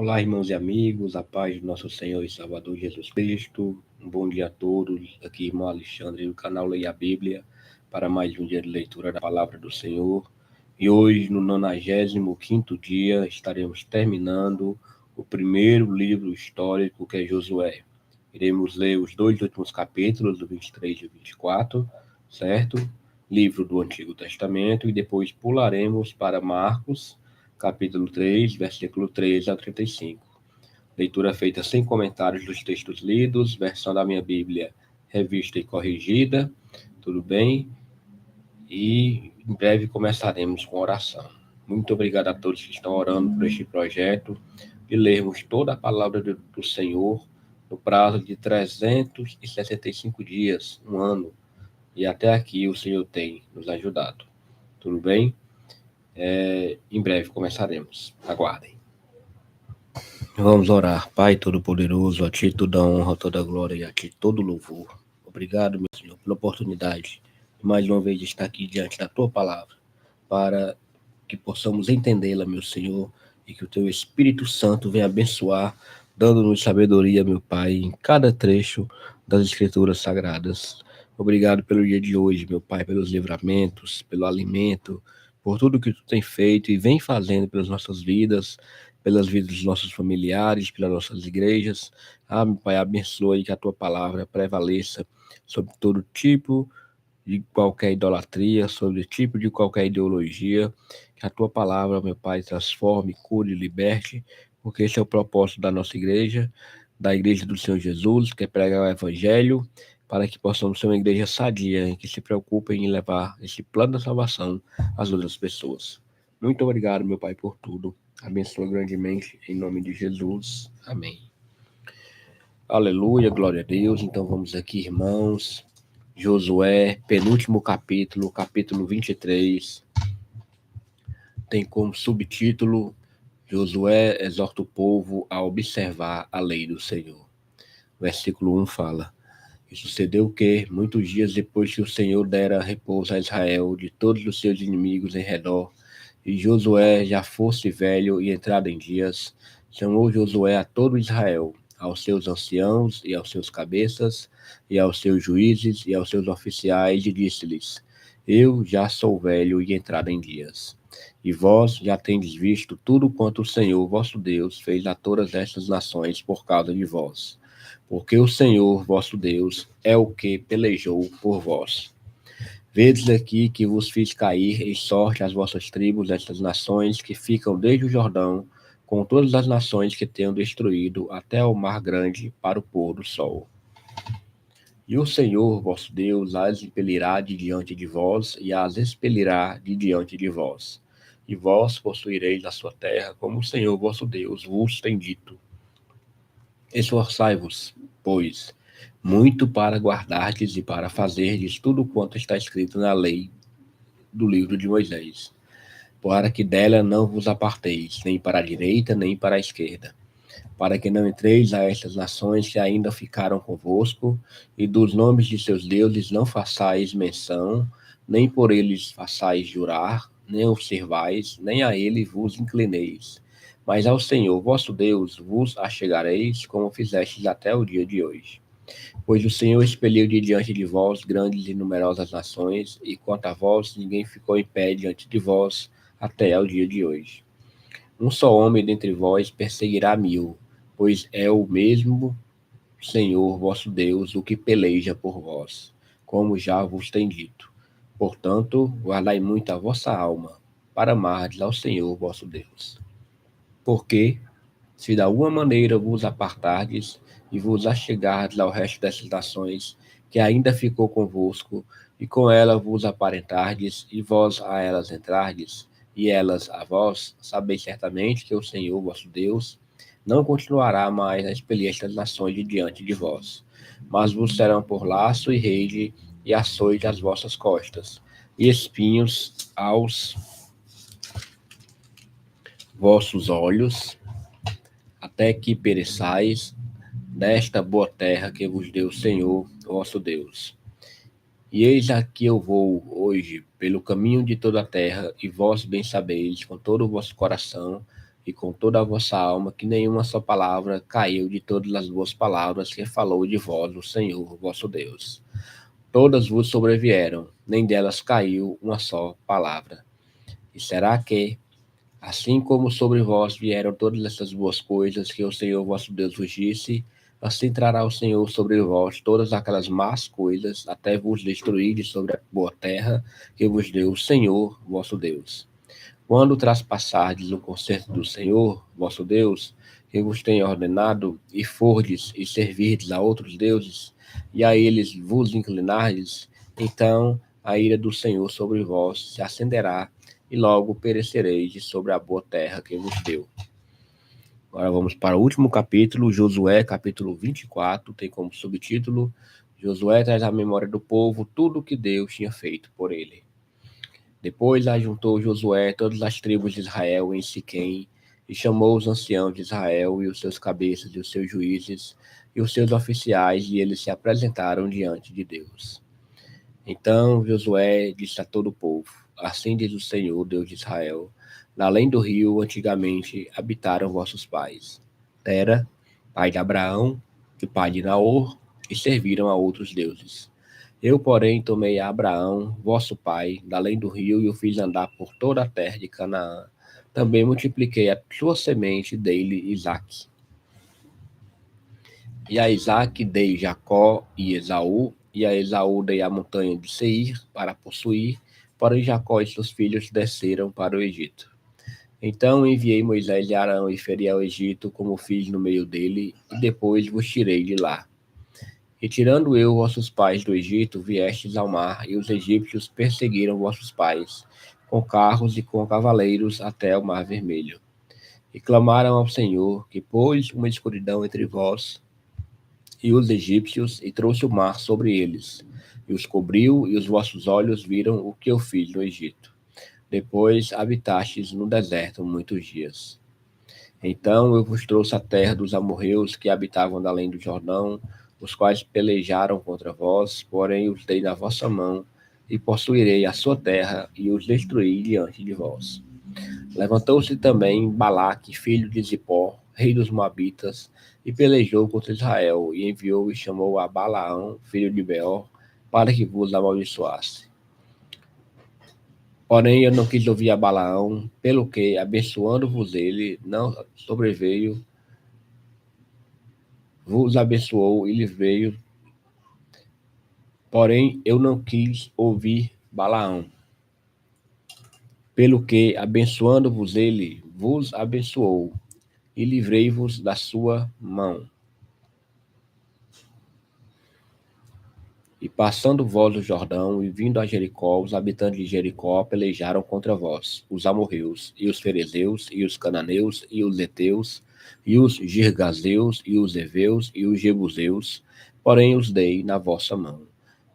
Olá, irmãos e amigos, a paz do nosso Senhor e Salvador Jesus Cristo. Um bom dia a todos. Aqui, irmão Alexandre, do canal Leia a Bíblia, para mais um dia de leitura da Palavra do Senhor. E hoje, no 95º dia, estaremos terminando o primeiro livro histórico, que é Josué. Iremos ler os dois últimos capítulos, do 23 e 24, certo? Livro do Antigo Testamento, e depois pularemos para Marcos, capítulo 3, versículo 13 a 35. Leitura feita sem comentários dos textos lidos, versão da minha Bíblia revista e corrigida, tudo bem? E em breve começaremos com oração. Muito obrigado a todos que estão orando por este projeto, de lermos toda a palavra do Senhor no prazo de 365 dias, um ano, e até aqui o Senhor tem nos ajudado. Tudo bem? Em breve começaremos. Aguardem. Vamos orar. Pai Todo-Poderoso, a Ti toda a honra, toda a glória e a Ti todo o louvor. Obrigado, meu Senhor, pela oportunidade de mais uma vez estar aqui diante da Tua palavra, para que possamos entendê-la, meu Senhor, e que o Teu Espírito Santo venha abençoar, dando-nos sabedoria, meu Pai, em cada trecho das Escrituras Sagradas. Obrigado pelo dia de hoje, meu Pai, pelos livramentos, pelo alimento, por tudo que Tu tem feito e vem fazendo pelas nossas vidas, pelas vidas dos nossos familiares, pelas nossas igrejas. Meu Pai, abençoa e que a Tua palavra prevaleça sobre todo tipo de qualquer idolatria, sobre tipo de qualquer ideologia. Que a Tua palavra, meu Pai, transforme, cure, liberte, porque esse é o propósito da nossa igreja, da igreja do Senhor Jesus, que é pregar o Evangelho, para que possamos ser uma igreja sadia, em que se preocupe em levar esse plano da salvação às outras pessoas. Muito obrigado, meu Pai, por tudo. Abençoa grandemente, em nome de Jesus. Amém. Aleluia, glória a Deus. Então vamos aqui, irmãos. Josué, penúltimo capítulo, capítulo 23. Tem como subtítulo: Josué exorta o povo a observar a lei do Senhor. Versículo 1 fala: E sucedeu que, muitos dias depois que o Senhor dera repouso a Israel de todos os seus inimigos em redor, e Josué já fosse velho e entrado em dias, chamou Josué a todo Israel, aos seus anciãos e aos seus cabeças, e aos seus juízes e aos seus oficiais, e disse-lhes: Eu já sou velho e entrado em dias. E vós já tendes visto tudo quanto o Senhor vosso Deus fez a todas estas nações por causa de vós. Porque o Senhor vosso Deus é o que pelejou por vós. Vedes aqui que vos fiz cair em sorte as vossas tribos, estas nações que ficam desde o Jordão, com todas as nações que tenho destruído até o mar grande para o pôr do sol. E o Senhor vosso Deus as impelirá de diante de vós, e as expelirá de diante de vós. E vós possuireis a sua terra, como o Senhor vosso Deus vos tem dito. Esforçai-vos, pois, muito para guardardes e para fazerdes tudo quanto está escrito na lei do livro de Moisés, para que dela não vos aparteis, nem para a direita, nem para a esquerda, para que não entreis a estas nações que ainda ficaram convosco, e dos nomes de seus deuses não façais menção, nem por eles façais jurar, nem os servais, nem a ele vos inclineis. Mas ao Senhor vosso Deus vos achegareis, como fizestes até o dia de hoje. Pois o Senhor expeliu de diante de vós grandes e numerosas nações, e quanto a vós, ninguém ficou em pé diante de vós até ao dia de hoje. Um só homem dentre vós perseguirá 1000, pois é o mesmo Senhor vosso Deus o que peleja por vós, como já vos tem dito. Portanto, guardai muito a vossa alma, para amardes ao Senhor vosso Deus. Porque, se de alguma maneira vos apartardes e vos achegardes ao resto dessas nações, que ainda ficou convosco, e com ela vos aparentardes, e vós a elas entrardes, e elas a vós, sabeis certamente que o Senhor vosso Deus não continuará mais a expelir estas nações de diante de vós, mas vos serão por laço e rede, e açoite às vossas costas, e espinhos aos vossos olhos, até que pereçais nesta boa terra que vos deu o Senhor, vosso Deus. E eis aqui eu vou hoje pelo caminho de toda a terra, e vós bem sabeis, com todo o vosso coração, e com toda a vossa alma, que nenhuma só palavra caiu de todas as boas palavras que falou de vós o Senhor, vosso Deus. Todas vos sobrevieram, nem delas caiu uma só palavra. E será que, assim como sobre vós vieram todas essas boas coisas que o Senhor vosso Deus vos disse, assim trará o Senhor sobre vós todas aquelas más coisas, até vos destruir de sobre a boa terra que vos deu o Senhor vosso Deus. Quando traspassardes o concerto do Senhor vosso Deus, que vos tem ordenado, e fordes e servirdes a outros deuses, e a eles vos inclinardes, então a ira do Senhor sobre vós se acenderá, e logo perecereis de sobre a boa terra que vos deu. Agora vamos para o último capítulo, Josué, capítulo 24, tem como subtítulo: Josué traz à memória do povo tudo o que Deus tinha feito por ele. Depois ajuntou Josué todas as tribos de Israel em Siquém, e chamou os anciãos de Israel, e os seus cabeças, e os seus juízes, e os seus oficiais, e eles se apresentaram diante de Deus. Então Josué disse a todo o povo: Assim diz o Senhor, Deus de Israel: além do rio, antigamente habitaram vossos pais, Tera, pai de Abraão, e pai de Naor, e serviram a outros deuses. Eu, porém, tomei a Abraão, vosso pai, da além do rio, e o fiz andar por toda a terra de Canaã. Também multipliquei a sua semente, dei-lhe Isaque. E a Isaque dei Jacó e Esaú, e a Esaú dei a montanha de Seir para possuir, porém Jacó e seus filhos desceram para o Egito. Então enviei Moisés e Arão e feri ao Egito, como fiz no meio dele, e depois vos tirei de lá. E tirando eu vossos pais do Egito, viestes ao mar, e os egípcios perseguiram vossos pais, com carros e com cavaleiros, até o mar vermelho. E clamaram ao Senhor, que pôs uma escuridão entre vós e os egípcios, e trouxe o mar sobre eles, e os cobriu, e os vossos olhos viram o que eu fiz no Egito. Depois habitastes no deserto muitos dias. Então eu vos trouxe a terra dos amorreus que habitavam além do Jordão, os quais pelejaram contra vós, porém os dei na vossa mão, e possuirei a sua terra, e os destruí diante de vós. Levantou-se também Balaque, filho de Zippor, rei dos Moabitas, e pelejou contra Israel, e enviou e chamou a Balaão, filho de Beor, para que vos amaldiçoasse. Porém eu não quis ouvir a Balaão, pelo que, abençoando-vos ele, não sobreveio, vos abençoou e lhe veio. Porém eu não quis ouvir Balaão, pelo que, abençoando-vos ele, vos abençoou, e livrei-vos da sua mão. E passando vós o Jordão, e vindo a Jericó, os habitantes de Jericó pelejaram contra vós, os amorreus, e os ferezeus, e os cananeus, e os heteus, e os girgazeus, e os heveus, e os jebuseus, porém os dei na vossa mão.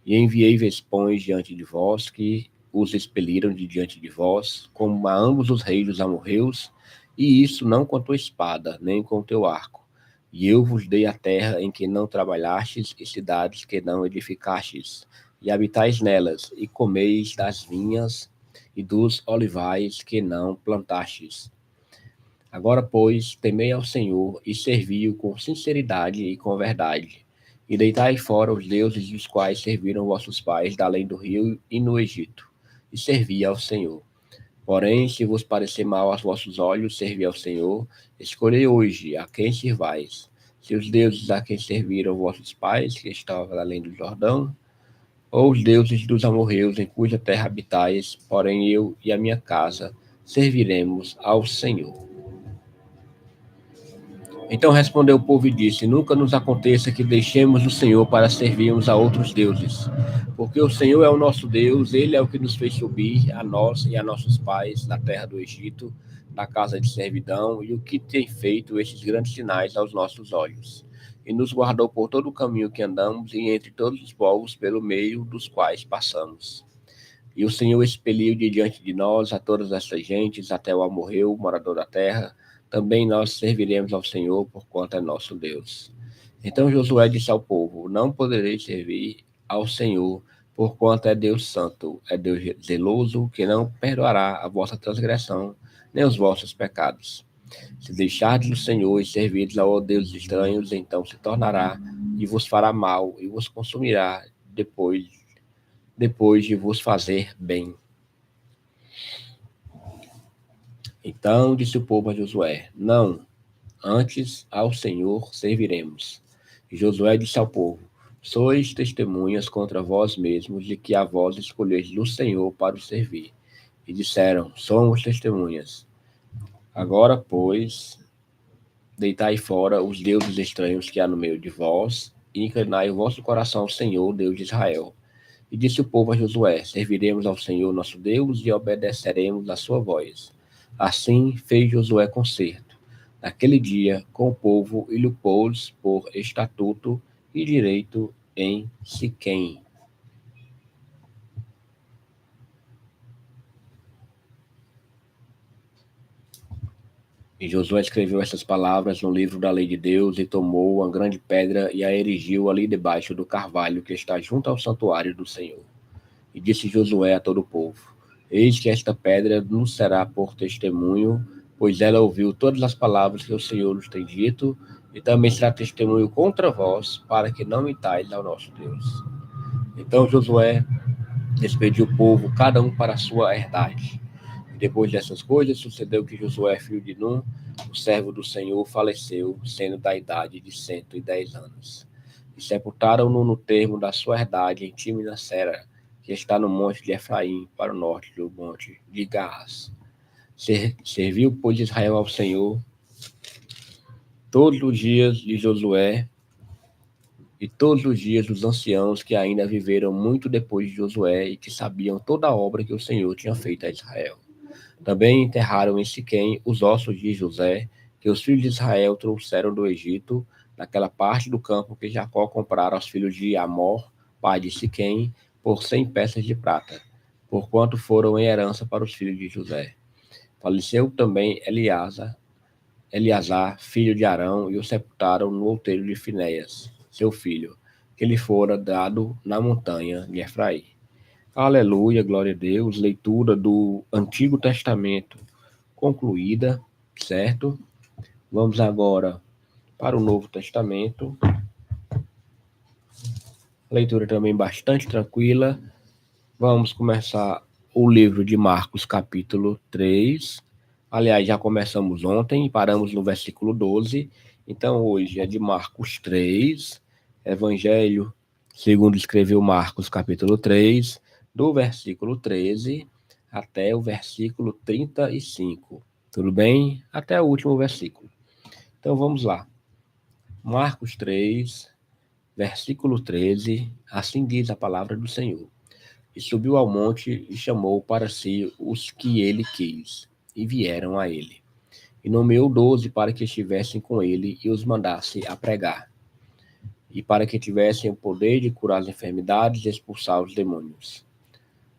E enviei vespões diante de vós, que os expeliram de diante de vós, como a ambos os reis dos amorreus, e isso não com a tua espada, nem com o teu arco. E eu vos dei a terra em que não trabalhastes, e cidades que não edificastes, e habitais nelas, e comeis das vinhas e dos olivais que não plantastes. Agora, pois, temei ao Senhor, e servi-o com sinceridade e com verdade, e deitai fora os deuses dos quais serviram vossos pais, da além do rio e no Egito, e servi ao Senhor. Porém, se vos parecer mal aos vossos olhos servir ao Senhor, escolhei hoje a quem servais. Se os deuses a quem serviram vossos pais, que estavam além do Jordão, ou os deuses dos amorreus em cuja terra habitais, porém eu e a minha casa serviremos ao Senhor. Então respondeu o povo e disse: Nunca nos aconteça que deixemos o Senhor para servirmos a outros deuses. Porque o Senhor é o nosso Deus, Ele é o que nos fez subir, a nós e a nossos pais, da terra do Egito, da casa de servidão, e o que tem feito estes grandes sinais aos nossos olhos. E nos guardou por todo o caminho que andamos, e entre todos os povos pelo meio dos quais passamos. E o Senhor expeliu de diante de nós a todas estas gentes, até o amorreu, morador da terra. Também nós serviremos ao Senhor, porquanto é nosso Deus. Então Josué disse ao povo: Não podereis servir ao Senhor, porquanto é Deus santo, é Deus zeloso, que não perdoará a vossa transgressão, nem os vossos pecados. Se deixardes o Senhor e servirdes ao Deus estranhos, então se tornará e vos fará mal e vos consumirá depois de vos fazer bem. Então disse o povo a Josué: Não, antes ao Senhor serviremos. E Josué disse ao povo: Sois testemunhas contra vós mesmos de que a vós escolhestes o Senhor para o servir. E disseram: Somos testemunhas. Agora, pois, deitai fora os deuses estranhos que há no meio de vós, e inclinai o vosso coração ao Senhor, Deus de Israel. E disse o povo a Josué: Serviremos ao Senhor nosso Deus e obedeceremos à sua voz. Assim fez Josué concerto, naquele dia, com o povo, e lhe pôs por estatuto e direito em Siquém. E Josué escreveu essas palavras no livro da lei de Deus e tomou uma grande pedra e a erigiu ali debaixo do carvalho que está junto ao santuário do Senhor. E disse Josué a todo o povo: Eis que esta pedra nos será por testemunho, pois ela ouviu todas as palavras que o Senhor nos tem dito, e também será testemunho contra vós, para que não mentais ao nosso Deus. Então Josué despediu o povo, cada um para a sua herdade. E depois dessas coisas, sucedeu que Josué, filho de Num, o servo do Senhor, faleceu, sendo da idade de 110 anos. E sepultaram-no no termo da sua herdade em Timna-Sera, que está no monte de Efraim, para o norte do monte de Gaás. Serviu, pois, Israel ao Senhor todos os dias de Josué e todos os dias dos anciãos que ainda viveram muito depois de Josué e que sabiam toda a obra que o Senhor tinha feito a Israel. Também enterraram em Siquém os ossos de José, que os filhos de Israel trouxeram do Egito, naquela parte do campo que Jacó comprara aos filhos de Amor, pai de Siquém, por 100 peças de prata, porquanto foram em herança para os filhos de José. Faleceu também Eleazar, filho de Arão, e o sepultaram no outeiro de Finéias, seu filho, que lhe fora dado na montanha de Efraim. Aleluia, glória a Deus. Leitura do Antigo Testamento concluída, certo? Vamos agora para o Novo Testamento. Leitura também bastante tranquila. Vamos começar o livro de Marcos, capítulo 3. Aliás, já começamos ontem e paramos no versículo 12. Então, hoje é de Marcos 3, Evangelho segundo escreveu Marcos, capítulo 3, do versículo 13 até o versículo 35. Tudo bem? Até o último versículo. Então, vamos lá. Marcos 3, versículo 13, assim diz a palavra do Senhor. E subiu ao monte e chamou para si os que ele quis, e vieram a ele. E nomeou 12 para que estivessem com ele e os mandasse a pregar, e para que tivessem o poder de curar as enfermidades e expulsar os demônios.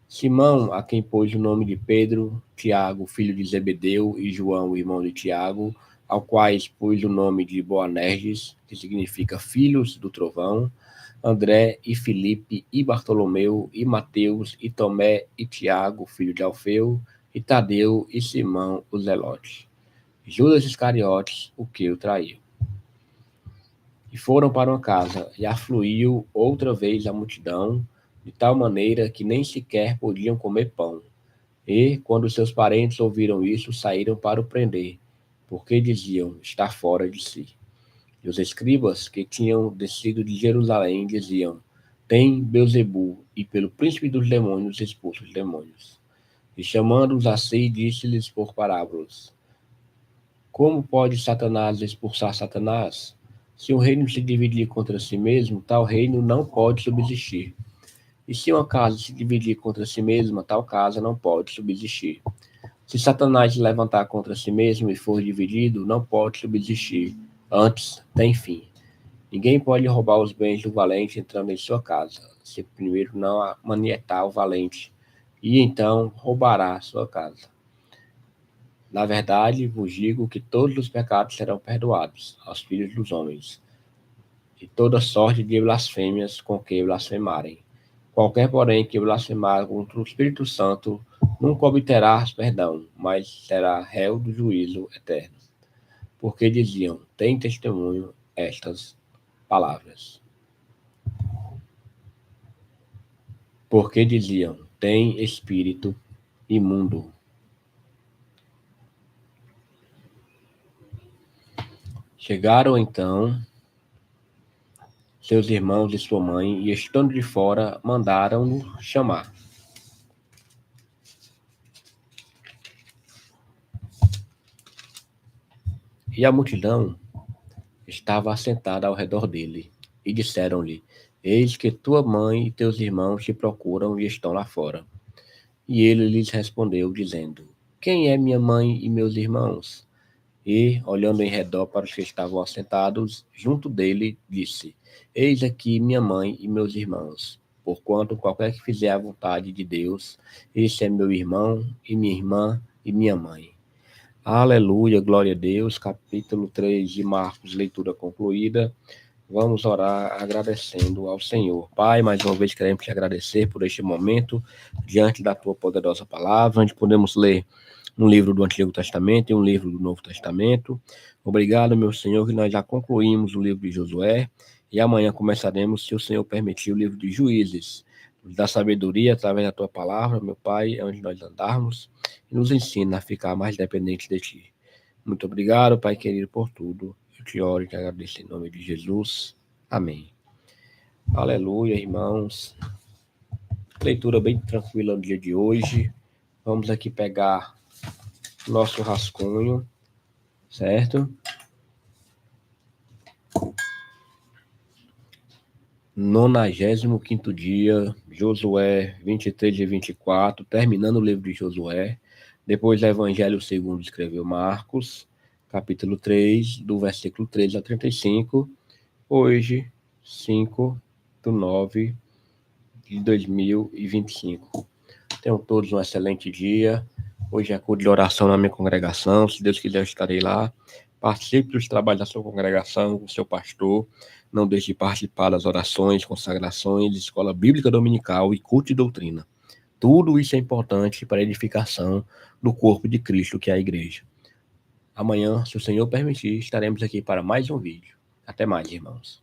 Simão, a quem pôs o nome de Pedro, Tiago, filho de Zebedeu, e João, irmão de Tiago, ao quais pôs o nome de Boanerges, que significa filhos do trovão, André e Filipe e Bartolomeu e Mateus e Tomé e Tiago, filho de Alfeu, e Tadeu e Simão, o Zelote. Judas Iscariotes, o que o traiu. E foram para uma casa, e afluiu outra vez a multidão, de tal maneira que nem sequer podiam comer pão. E, quando seus parentes ouviram isso, saíram para o prender, porque diziam, está fora de si. E os escribas que tinham descido de Jerusalém diziam, tem Beelzebu, e pelo príncipe dos demônios expulsa os demônios. E chamando-os a si, disse-lhes por parábolas, como pode Satanás expulsar Satanás? Se um reino se dividir contra si mesmo, tal reino não pode subsistir. E se uma casa se dividir contra si mesma, tal casa não pode subsistir. Se Satanás se levantar contra si mesmo e for dividido, não pode subsistir. Antes, tem fim. Ninguém pode roubar os bens do valente entrando em sua casa, se primeiro não manietar o valente, e então roubará sua casa. Na verdade, vos digo que todos os pecados serão perdoados aos filhos dos homens, e toda sorte de blasfêmias com que blasfemarem. Qualquer, porém, que blasfemar contra o Espírito Santo nunca obterá perdão, mas será réu do juízo eterno. porque diziam: tem testemunho estas palavras. Porque diziam: tem espírito imundo. Chegaram então seus irmãos e sua mãe, e estando de fora, mandaram-no chamar. E a multidão estava assentada ao redor dele, e disseram-lhe: eis que tua mãe e teus irmãos te procuram e estão lá fora. E ele lhes respondeu, dizendo: quem é minha mãe e meus irmãos? E, olhando em redor para os que estavam assentados junto dele, disse: eis aqui minha mãe e meus irmãos. Porquanto qualquer que fizer a vontade de Deus, esse é meu irmão e minha irmã e minha mãe. Aleluia, glória a Deus. Capítulo 3 de Marcos, leitura concluída. Vamos orar agradecendo ao Senhor. Pai, mais uma vez queremos te agradecer por este momento, diante da tua poderosa palavra, onde podemos ler um livro do Antigo Testamento e um livro do Novo Testamento. Obrigado, meu Senhor, que nós já concluímos o livro de Josué e amanhã começaremos, se o Senhor permitir, o livro de Juízes. Nos dá sabedoria através da tua palavra, meu Pai, onde nós andarmos, e nos ensina a ficar mais dependentes de ti. Muito obrigado, Pai querido, por tudo. Eu te oro e te agradeço em nome de Jesus. Amém. Aleluia, irmãos. Leitura bem tranquila no dia de hoje. Vamos aqui pegar nosso rascunho, certo? 95º dia, Josué 23 e 24, terminando o livro de Josué. Depois do Evangelho segundo escreveu Marcos, capítulo 3, do versículo 3 a 35. Hoje, 5/9 de 2025. Tenham todos um excelente dia. Hoje é culto de oração na minha congregação. Se Deus quiser, eu estarei lá. Participe dos trabalhos da sua congregação, com o seu pastor. Não deixe de participar das orações, consagrações, escola bíblica dominical e culto de doutrina. Tudo isso é importante para a edificação do corpo de Cristo, que é a igreja. Amanhã, se o Senhor permitir, estaremos aqui para mais um vídeo. Até mais, irmãos.